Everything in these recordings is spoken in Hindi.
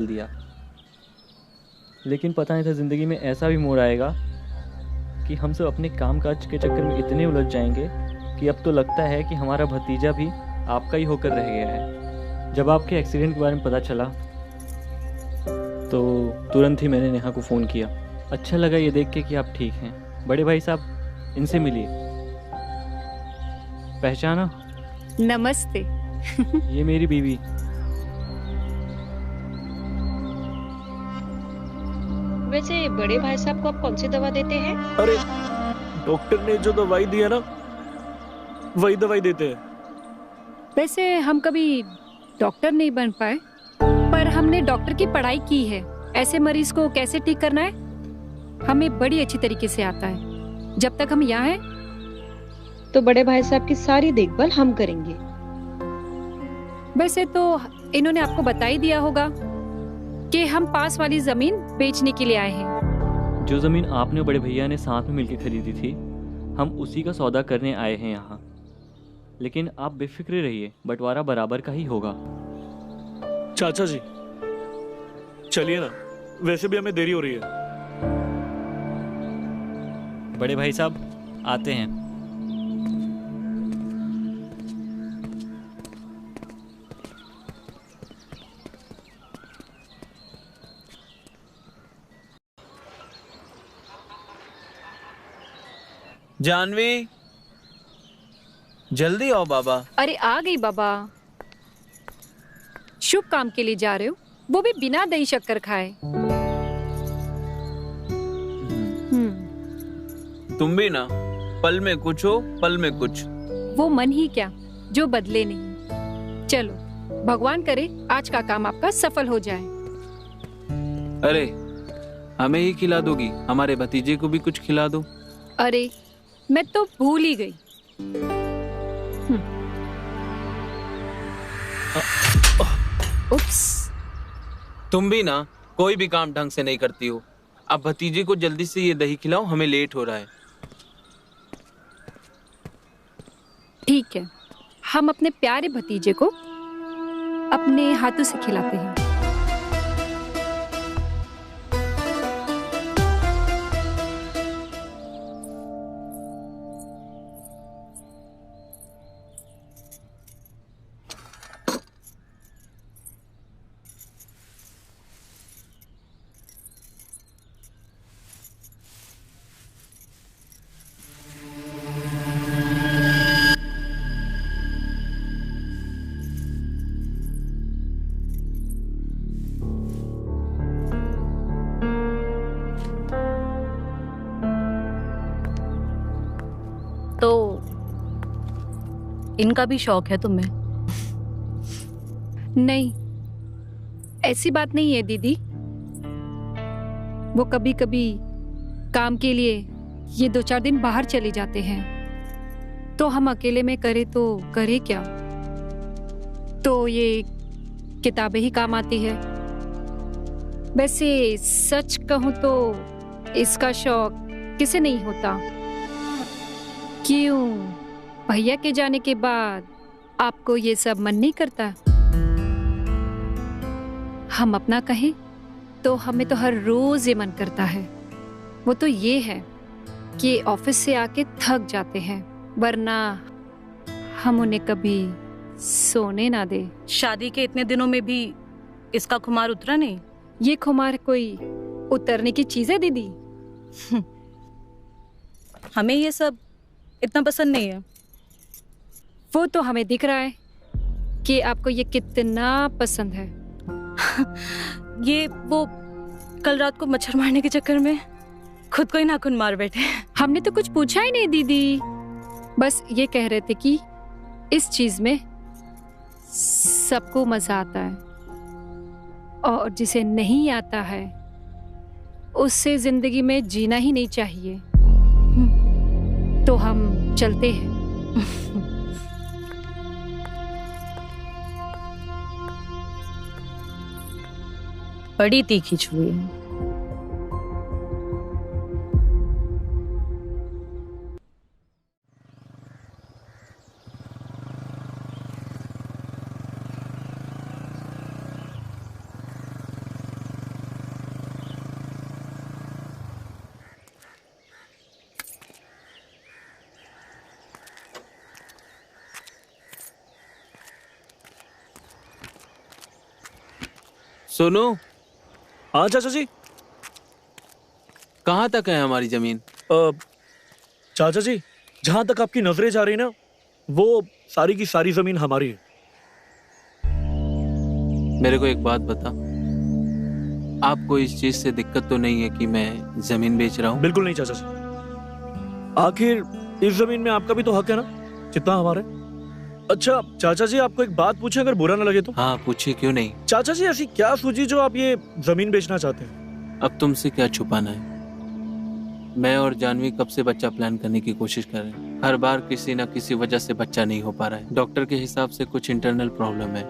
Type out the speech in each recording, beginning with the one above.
दिया। लेकिन पता नहीं था ज़िंदगी में ऐसा भी मोड़ आएगा कि हम सब अपने काम काज के चक्कर में इतने उलझ जाएंगे कि अब तो लगता है कि हमारा भतीजा भी आपका ही होकर रह गया है। जब आपके एक्सीडेंट के बारे में पता चला तो तुरंत ही मैंने नेहा को फ़ोन किया। अच्छा लगा ये देख के कि आप ठीक हैं। बड़े भाई साहब, इनसे मिलिए। पहचाना? नमस्ते। ये मेरी बीवी। वैसे बड़े भाई साहब को आप कौन सी दवा देते हैं? अरे डॉक्टर ने जो दवाई दी है ना, वही दवाई देते हैं। वैसे हम कभी डॉक्टर नहीं बन पाए, पर हमने डॉक्टर की पढ़ाई की है। ऐसे मरीज को कैसे ठीक करना है हमें बड़ी अच्छी तरीके से आता है। जब तक हम यहाँ हैं तो बड़े भाई साहब की सारी देखभाल हम करेंगे। वैसे तो इन्होंने आपको बता ही दिया होगा कि हम पास वाली जमीन बेचने के लिए आए हैं। जो ज़मीन आपने बड़े भैया ने साथ में मिलकर खरीदी थी, हम उसी का सौदा करने आए हैं यहाँ। लेकिन आप बेफिक्र रहिए, बंटवारा बराबर का ही होगा। चाचा जी चलिए ना, वैसे भी हमें देरी हो रही है। बड़े भाई साहब आते हैं। जानवी, जल्दी आओ बाबा। अरे आ गई बाबा। शुभ काम के लिए जा रहे हो, वो भी बिना दही शक्कर खाए। तुम भी ना, पल में कुछ हो पल में कुछ। वो मन ही क्या जो बदले नहीं। चलो भगवान करे आज का काम आपका सफल हो जाए। अरे हमें ही खिला दोगी? हमारे भतीजे को भी कुछ खिला दो। अरे मैं तो भूल ही गई। उप्स। तुम भी ना कोई भी काम ढंग से नहीं करती हो। अब भतीजे को जल्दी से ये दही खिलाओ, हमें लेट हो रहा है। ठीक है, हम अपने प्यारे भतीजे को अपने हाथों से खिलाते हैं। तो इनका भी शौक है तुम्हें? नहीं, ऐसी बात नहीं है दीदी। वो कभी कभी काम के लिए ये 2-4 दिन बाहर चले जाते हैं, तो हम अकेले में करे तो करे क्या। तो ये किताबें ही काम आती है। वैसे सच कहूं तो इसका शौक किसे नहीं होता। क्यों, भैया के जाने के बाद आपको ये सब मन नहीं करता? हम अपना कहें तो हमें तो हर रोज ये मन करता है। वो तो ये है कि ऑफिस से आके थक जाते हैं, वरना हम उन्हें कभी सोने ना दे। शादी के इतने दिनों में भी इसका खुमार उतरा नहीं? ये खुमार कोई उतरने की चीज है दीदी? हमें ये सब इतना पसंद नहीं है। वो तो हमें दिख रहा है कि आपको ये कितना पसंद है। ये वो कल रात को मच्छर मारने के चक्कर में खुद को ही नाखून मार बैठे। हमने तो कुछ पूछा ही नहीं दीदी, बस ये कह रहे थे कि इस चीज में सबको मजा आता है, और जिसे नहीं आता है उससे जिंदगी में जीना ही नहीं चाहिए। तो हम चलते हैं। बड़ी तीखी छुरी है। सुनो, हाँ चाचा जी। कहाँ तक है हमारी जमीन? चाचा जी, जहां तक आपकी नजरें जा रही ना, वो सारी की सारी जमीन हमारी है। मेरे को एक बात बता, आपको इस चीज से दिक्कत तो नहीं है कि मैं जमीन बेच रहा हूँ? बिल्कुल नहीं चाचा जी। आखिर इस जमीन में आपका भी तो हक है ना, जितना हमारे। अच्छा चाचा जी, आपको एक बात पूछे, अगर बुरा ना लगे तो? हाँ पूछिए, क्यों नहीं। चाचा जी, ऐसी क्या सूझी जो आप ये जमीन बेचना चाहते हैं? अब तुमसे क्या छुपाना है, मैं और जानवी कब से बच्चा प्लान करने की कोशिश कर रहे हैं। हर बार किसी न किसी वजह से बच्चा नहीं हो पा रहा है। डॉक्टर के हिसाब से कुछ इंटरनल प्रॉब्लम है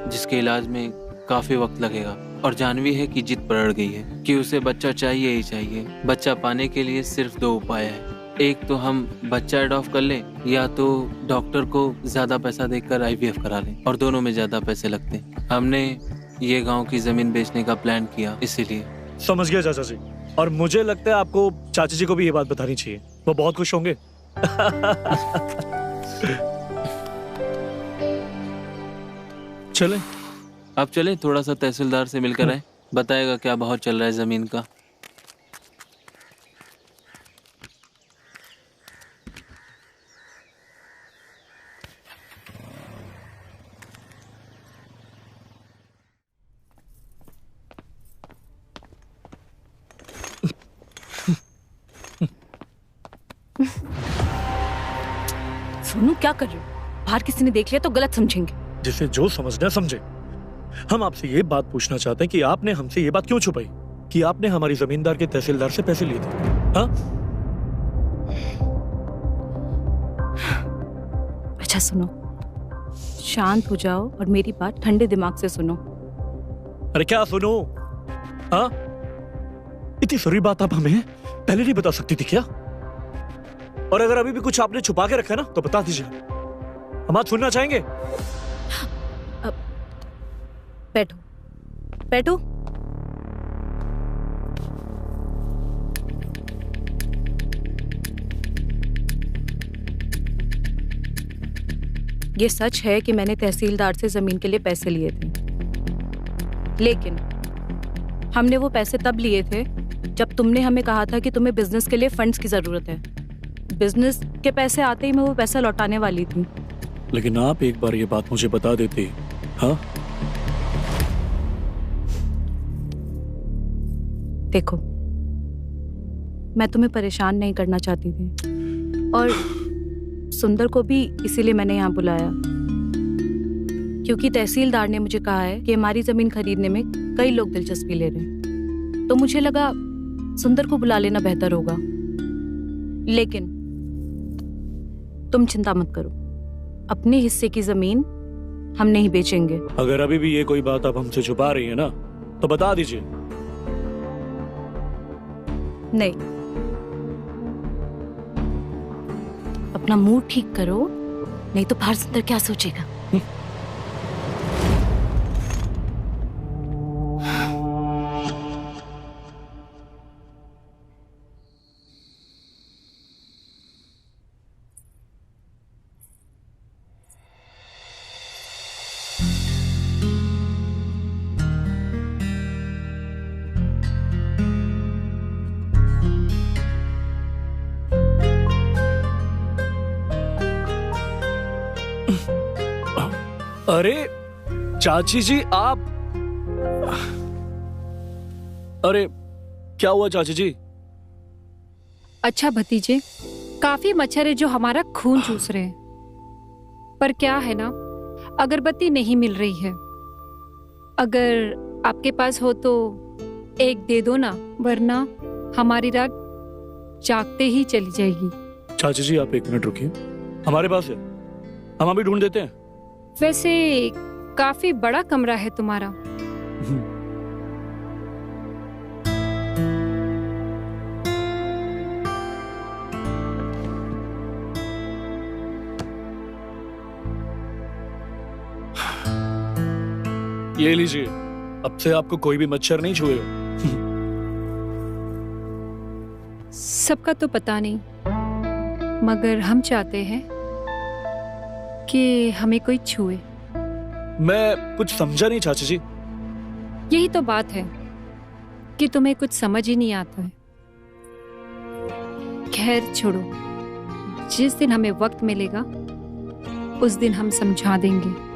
जिसके इलाज में काफी वक्त लगेगा। और जानवी है कि जिद पड़ गई है कि उसे बच्चा चाहिए ही चाहिए। बच्चा पाने के लिए सिर्फ 2 उपाय है, एक तो हम बच्चा एडॉप्ट कर लें, या तो डॉक्टर को ज्यादा पैसा देकर IVF करा लें, और दोनों में ज्यादा पैसे लगते हैं। हमने ये गांव की जमीन बेचने का प्लान किया इसीलिए। समझ गया चाचा जी, और मुझे लगता है आपको चाचा जी को भी ये बात बतानी चाहिए, वो बहुत खुश होंगे। चलें? अब चले थोड़ा सा तहसीलदार से मिलकर आए, बताएगा क्या भाव चल रहा है जमीन का। सोनू क्या कर रहे हो? बाहर किसी ने देख लिया तो गलत समझेंगे। जिसे जो समझना समझे। हम आपसे ये बात पूछना चाहते हैं कि आपने हमसे ये बात क्यों छुपाई कि आपने हमारी जमींदार के तहसीलदार से पैसे लिए थे? हाँ? अच्छा सुनो, शांत हो जाओ और मेरी बात ठंडे दिमाग से सुनो। अरे क्या सुनो? हाँ? इतनी सारी बात आप हमें पहले नहीं बता सकती थी क्या? और अगर अभी भी कुछ आपने छुपा के रखा है ना, तो बता दीजिए, हम आज सुनना चाहेंगे। बैठो बैठो। ये सच है कि मैंने तहसीलदार से जमीन के लिए पैसे लिए थे, लेकिन हमने वो पैसे तब लिए थे जब तुमने हमें कहा था कि तुम्हें बिजनेस के लिए फंड्स की जरूरत है। बिजनेस के पैसे आते ही मैं वो पैसा लौटाने वाली थी। लेकिन आप एक बार ये बात मुझे बता देते। हाँ? देखो, मैं तुम्हें परेशान नहीं करना चाहती थी, और सुंदर को भी इसीलिए मैंने यहाँ बुलाया, क्योंकि तहसीलदार ने मुझे कहा है कि हमारी जमीन खरीदने में कई लोग दिलचस्पी ले रहे हैं। तो मुझे लगा सुंदर को बुला लेना बेहतर होगा। लेकिन तुम चिंता मत करो, अपने हिस्से की जमीन हम नहीं बेचेंगे। अगर अभी भी ये कोई बात आप हमसे छुपा रही है ना, तो बता दीजिए। नहीं, अपना मूड ठीक करो, नहीं तो बाहर सुंदर क्या सोचेगा। अरे चाची जी, आप... अरे क्या हुआ चाची जी? अच्छा भतीजे, काफी मच्छर है जो हमारा खून चूस रहे हैं। पर क्या है ना, अगरबत्ती नहीं मिल रही है। अगर आपके पास हो तो एक दे दो ना, वरना हमारी रात जागते ही चली जाएगी। चाची जी आप 1 मिनट रुकिए, हमारे पास है, हम अभी ढूंढ देते हैं। वैसे काफी बड़ा कमरा है तुम्हारा। ये लीजिए, अब से आपको कोई भी मच्छर नहीं छुएगा। सबका तो पता नहीं, मगर हम चाहते हैं कि हमें कोई छुए। मैं कुछ समझा नहीं चाची जी। यही तो बात है कि तुम्हें कुछ समझ ही नहीं आता है। खैर छोड़ो, जिस दिन हमें वक्त मिलेगा उस दिन हम समझा देंगे।